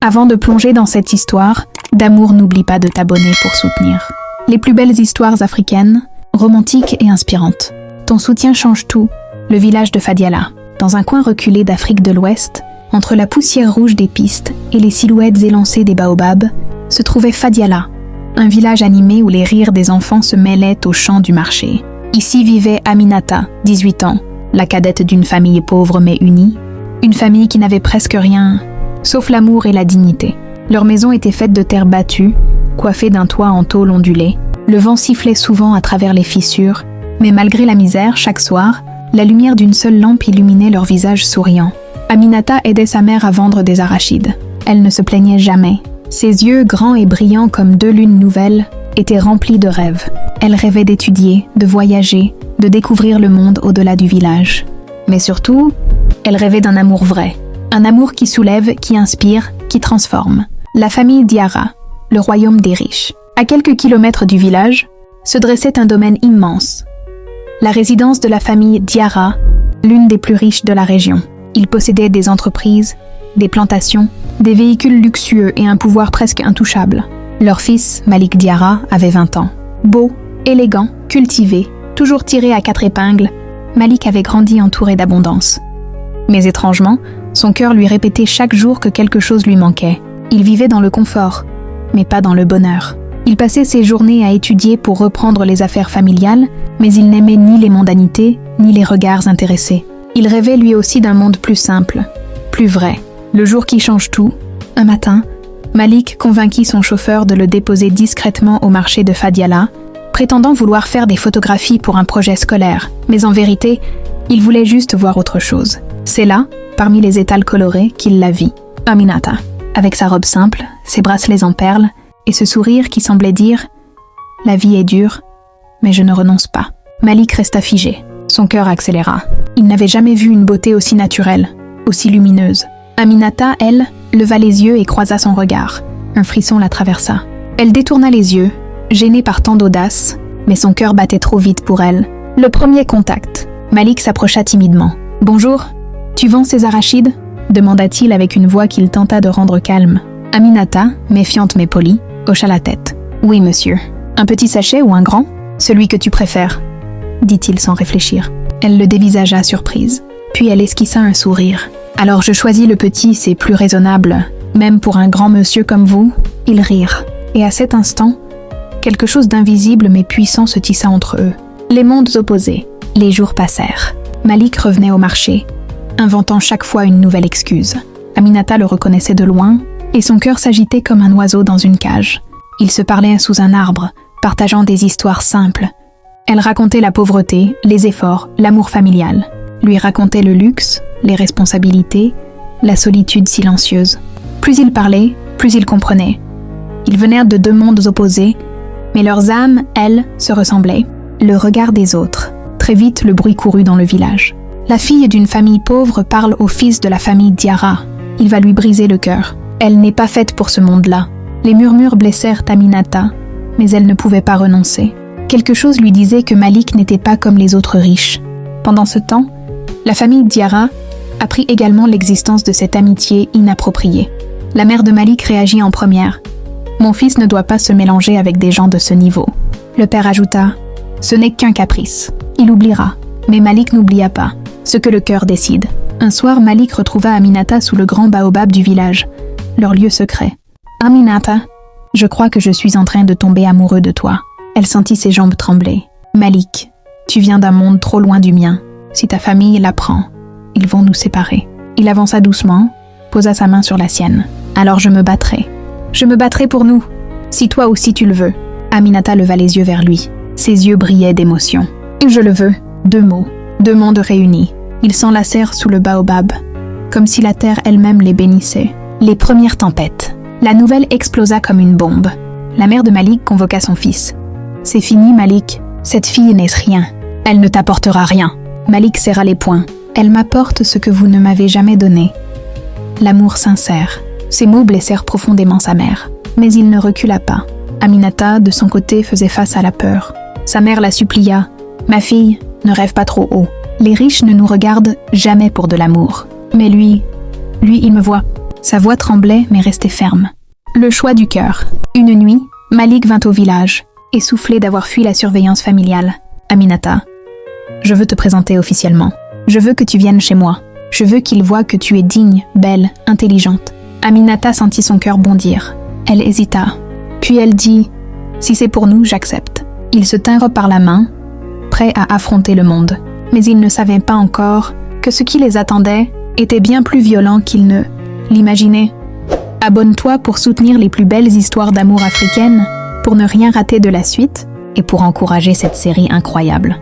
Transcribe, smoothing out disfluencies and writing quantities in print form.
Avant de plonger dans cette histoire, D'amour n'oublie pas de t'abonner pour soutenir. Les plus belles histoires africaines, romantiques et inspirantes. Ton soutien change tout. Le village de Fadiala, dans un coin reculé d'Afrique de l'Ouest, entre la poussière rouge des pistes et les silhouettes élancées des baobabs, se trouvait Fadiala, un village animé où les rires des enfants se mêlaient aux chants du marché. Ici vivait Aminata, 18 ans, la cadette d'une famille pauvre mais unie, une famille qui n'avait presque rien, sauf l'amour et la dignité. Leur maison était faite de terre battue, coiffée d'un toit en tôle ondulée. Le vent sifflait souvent à travers les fissures, mais malgré la misère, chaque soir, la lumière d'une seule lampe illuminait leur visage souriant. Aminata aidait sa mère à vendre des arachides. Elle ne se plaignait jamais. Ses yeux, grands et brillants comme deux lunes nouvelles, étaient remplis de rêves. Elle rêvait d'étudier, de voyager, de découvrir le monde au-delà du village. Mais surtout, elle rêvait d'un amour vrai. Un amour qui soulève, qui inspire, qui transforme. La famille Diarra, le royaume des riches. À quelques kilomètres du village, se dressait un domaine immense. La résidence de la famille Diarra, l'une des plus riches de la région. Ils possédaient des entreprises, des plantations, des véhicules luxueux et un pouvoir presque intouchable. Leur fils, Malik Diarra, avait 20 ans. Beau, élégant, cultivé, toujours tiré à 4 épingles, Malik avait grandi entouré d'abondance. Mais étrangement, son cœur lui répétait chaque jour que quelque chose lui manquait. Il vivait dans le confort, mais pas dans le bonheur. Il passait ses journées à étudier pour reprendre les affaires familiales, mais il n'aimait ni les mondanités, ni les regards intéressés. Il rêvait lui aussi d'un monde plus simple, plus vrai. Le jour qui change tout, un matin, Malik convainquit son chauffeur de le déposer discrètement au marché de Fadiala, prétendant vouloir faire des photographies pour un projet scolaire. Mais en vérité, il voulait juste voir autre chose. C'est là, parmi les étals colorés, qu'il la vit. Aminata, avec sa robe simple, ses bracelets en perles, et ce sourire qui semblait dire « La vie est dure, mais je ne renonce pas ». Malik resta figé. Son cœur accéléra. Il n'avait jamais vu une beauté aussi naturelle, aussi lumineuse. Aminata, elle, leva les yeux et croisa son regard. Un frisson la traversa. Elle détourna les yeux, gênée par tant d'audace, mais son cœur battait trop vite pour elle. Le premier contact. Malik s'approcha timidement. « Bonjour, tu vends ces arachides ?» demanda-t-il avec une voix qu'il tenta de rendre calme. Aminata, méfiante mais polie, hocha la tête. « Oui, monsieur. Un petit sachet ou un grand ? Celui que tu préfères, » dit-il sans réfléchir. Elle le dévisagea surprise. Puis elle esquissa un sourire. « Alors je choisis le petit, c'est plus raisonnable. Même pour un grand monsieur comme vous ?» Ils rirent. Et à cet instant, quelque chose d'invisible mais puissant se tissa entre eux. Les mondes opposés. Les jours passèrent. Malik revenait au marché, inventant chaque fois une nouvelle excuse. Aminata le reconnaissait de loin, et son cœur s'agitait comme un oiseau dans une cage. Ils se parlaient sous un arbre, partageant des histoires simples. Elle racontait la pauvreté, les efforts, l'amour familial. Lui racontait le luxe, les responsabilités, la solitude silencieuse. Plus ils parlaient, plus ils comprenaient. Ils venaient de deux mondes opposés, mais leurs âmes, elles, se ressemblaient. Le regard des autres. Très vite, le bruit courut dans le village. La fille d'une famille pauvre parle au fils de la famille Diarra. Il va lui briser le cœur. Elle n'est pas faite pour ce monde-là. Les murmures blessèrent Aminata, mais elle ne pouvait pas renoncer. Quelque chose lui disait que Malik n'était pas comme les autres riches. Pendant ce temps, la famille Diarra apprit également l'existence de cette amitié inappropriée. La mère de Malik réagit en première. « Mon fils ne doit pas se mélanger avec des gens de ce niveau. » Le père ajouta « Ce n'est qu'un caprice. Il oubliera. » Mais Malik n'oublia pas. Ce que le cœur décide. Un soir, Malik retrouva Aminata sous le grand baobab du village, leur lieu secret. « Aminata, je crois que je suis en train de tomber amoureux de toi. » Elle sentit ses jambes trembler. « Malik, tu viens d'un monde trop loin du mien. Si ta famille l'apprend, ils vont nous séparer. » Il avança doucement, posa sa main sur la sienne. « Alors je me battrai. Je me battrai pour nous, si toi aussi tu le veux. » Aminata leva les yeux vers lui. Ses yeux brillaient d'émotion. « Je le veux. » Deux mots, deux mondes réunis. Ils s'enlacèrent sous le baobab, comme si la terre elle-même les bénissait. Les premières tempêtes. La nouvelle explosa comme une bombe. La mère de Malik convoqua son fils. « C'est fini, Malik. Cette fille n'est rien. Elle ne t'apportera rien. » Malik serra les poings. « Elle m'apporte ce que vous ne m'avez jamais donné. L'amour sincère. » Ces mots blessèrent profondément sa mère. Mais il ne recula pas. Aminata, de son côté, faisait face à la peur. Sa mère la supplia. « Ma fille, ne rêve pas trop haut. Les riches ne nous regardent jamais pour de l'amour. Mais lui, il me voit. Sa voix tremblait mais restait ferme. Le choix du cœur. Une nuit, Malik vint au village, essoufflé d'avoir fui la surveillance familiale. Aminata, je veux te présenter officiellement. Je veux que tu viennes chez moi. Je veux qu'il voie que tu es digne, belle, intelligente. Aminata sentit son cœur bondir. Elle hésita. Puis elle dit « Si c'est pour nous, j'accepte. » Ils se tinrent par la main, prêts à affronter le monde. Mais ils ne savaient pas encore que ce qui les attendait était bien plus violent qu'ils ne l'imaginaient. Abonne-toi pour soutenir les plus belles histoires d'amour africaines, pour ne rien rater de la suite et pour encourager cette série incroyable.